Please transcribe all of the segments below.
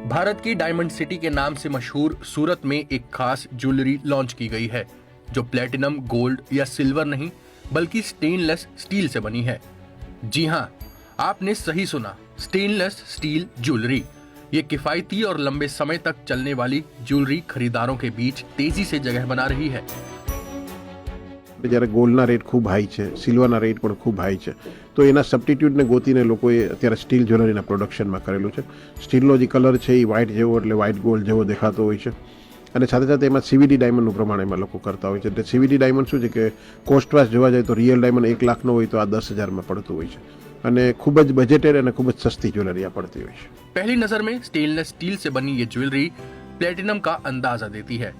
भारत की diamond city के नाम से मशहूर सूरत में एक खास ज्वेलरी लॉन्च की गई है जो प्लेटिनम, गोल्ड या सिल्वर नहीं बल्कि स्टेनलेस स्टील से बनी है। जी हाँ, आपने सही सुना, स्टेनलेस स्टील ज्वेलरी। ये किफायती और लंबे समय तक चलने वाली ज्वेलरी खरीदारों के बीच तेजी से जगह बना रही है। જ્યારે ગોલ્ડના રેટ ખૂબ હાઈ છે, સિલ્વરના રેટ પણ ખૂબ હાઈ છે, તો એના સબસ્ટિટ્યૂટને ગોતીને લોકોએ અત્યારે સ્ટીલ જ્વેલરીના પ્રોડક્શનમાં કરેલું છે। સ્ટીલનો જે કલર છે એ વ્હાઇટ જેવો એટલે વ્હાઇટ ગોલ્ડ જેવો દેખાતો હોય છે અને સાથે સાથે એમાં સીવીડી ડાયમંડનું પ્રમાણ એમાં લોકો કરતા હોય છે। એટલે સીવીડી ડાયમંડ શું છે કે કોસ્ટ વાઇઝ જોવા જાય તો રિયલ ડાયમંડ 1 લાખનો હોય તો આ 10,000માં પડતું હોય છે અને ખૂબ જ બજેટેડ અને ખૂબ જ સસ્તી જ્વેલરી આ પડતી હોય છે। पहली नजर में स्टेनलेस स्टील से बनी ये ज्वेलरी प्लेटिनम का अंदाजा देती है।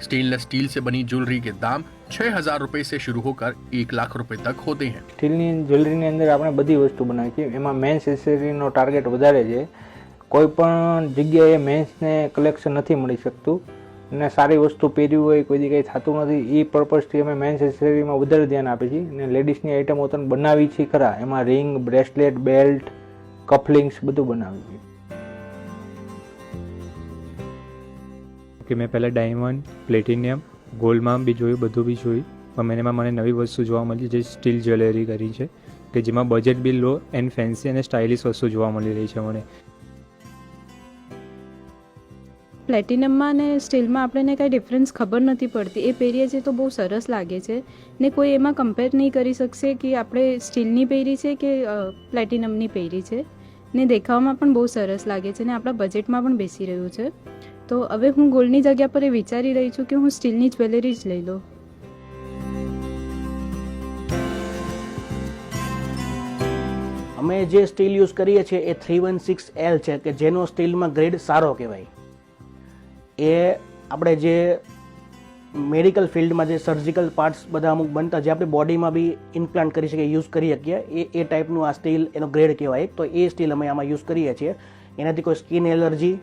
स्टेनलेस स्टील से बनी ज्वेलरी के दाम 6,000 रुपए से शुरू होकर 1 लाख रुपए तक होते हैं। સ્ટીલની જ્વેલરીની અંદર આપણે બધી વસ્તુ બનાવી છે, એમાં મેન્સ એસેસરીનો ટાર્ગેટ વધારે છે। કોઈ પણ જગ્યાએ મેન્સને કલેક્શન નથી મળી શકતું અને સારી વસ્તુ પહેર્યું હોય કોઈ જગ્યાએ થતું નથી, એ પર્પઝથી અમે મેન્સ એસેસરીમાં વધારે ધ્યાન આપીએ છીએ અને લેડીઝની આઇટમો તો બનાવી છે ખરા, એમાં રિંગ, બ્રેસલેટ, બેલ્ટ, કફલિંગ્સ બધું બનાવી છે। કે મેં પહેલાં ડાયમંડ, પ્લેટિનિયમ, ગોલ્ડમાં બી જોયું, બધું બી જોયું, પણ એમાં મને નવી વસ્તુ જોવા મળી જે સ્ટીલ જ્વેલરી કરી છે કે જેમાં બજેટ બી લો એન્ડ ફેન્સી અને સ્ટાઇલિશ વસ્તુ જોવા મળી રહી છે મને। પ્લેટિનમમાં અને સ્ટીલમાં આપણને કાંઈ ડિફરન્સ ખબર નથી પડતી, એ પહેરીએ છીએ તો બહુ સરસ લાગે છે ને કોઈ એમાં કમ્પેર નહીં કરી શકશે કે આપણે સ્ટીલની પહેરી છે કે પ્લેટિનમની પહેરી છે ને દેખાવામાં પણ બહુ સરસ લાગે છે ને આપણા બજેટમાં પણ બેસી રહ્યું છે। તો હવે હું ગોલ્ડની જગ્યા પર એ વિચારી રહી છું કે હું સ્ટીલની જ્વેલરી જ લઈ લઉં। અમે જે સ્ટીલ યુઝ કરીએ છીએ એ 316L છે કે જેનો સ્ટીલમાં ગ્રેડ સારો કહેવાય। એ આપણે જે મેડિકલ ફિલ્ડમાં જે સર્જિકલ પાર્ટ્સ બધા અમુક બનતા જે આપણે બોડીમાં બી ઇમ્પ્લાન્ટ કરી શકીએ, યુઝ કરી શકીએ, એ ટાઈપનું આ સ્ટીલ એનો ગ્રેડ કહેવાય। તો એ સ્ટીલ અમે આમાં યુઝ કરીએ છીએ। એનાથી કોઈ સ્કિન એલર્જી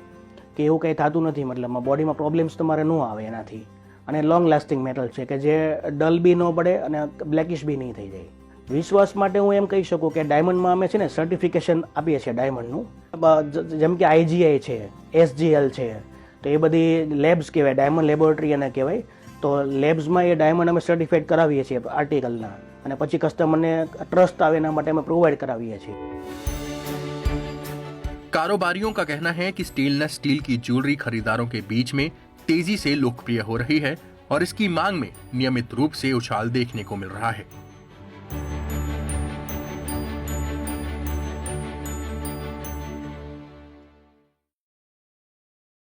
કે એવું કંઈ થતું નથી, મતલબમાં બોડીમાં પ્રોબ્લેમ્સ તમારે ન આવે એનાથી। અને લોંગ લાસ્ટિંગ મેટલ છે કે જે ડલ બી ન પડે અને બ્લેકિશ બી નહીં થઈ જાય। વિશ્વાસ માટે હું એમ કહી શકું કે ડાયમંડમાં અમે છે ને સર્ટિફિકેશન આપીએ છીએ ડાયમંડનું, જેમ કે IGI છે, SGL છે, તો એ બધી લેબ્સ કહેવાય, ડાયમંડ લેબોરેટરી એને કહેવાય। તો લેબ્સમાં એ ડાયમંડ અમે સર્ટિફાઈડ કરાવીએ છીએ આર્ટિકલના અને પછી કસ્ટમરને ટ્રસ્ટ આવે એના માટે અમે પ્રોવાઈડ કરાવીએ છીએ। कारोबारियों का कहना है कि स्टेनलेस स्टील की ज्वेलरी खरीदारों के बीच में तेजी से लोकप्रिय हो रही है और इसकी मांग में नियमित रूप से उछाल देखने को मिल रहा है।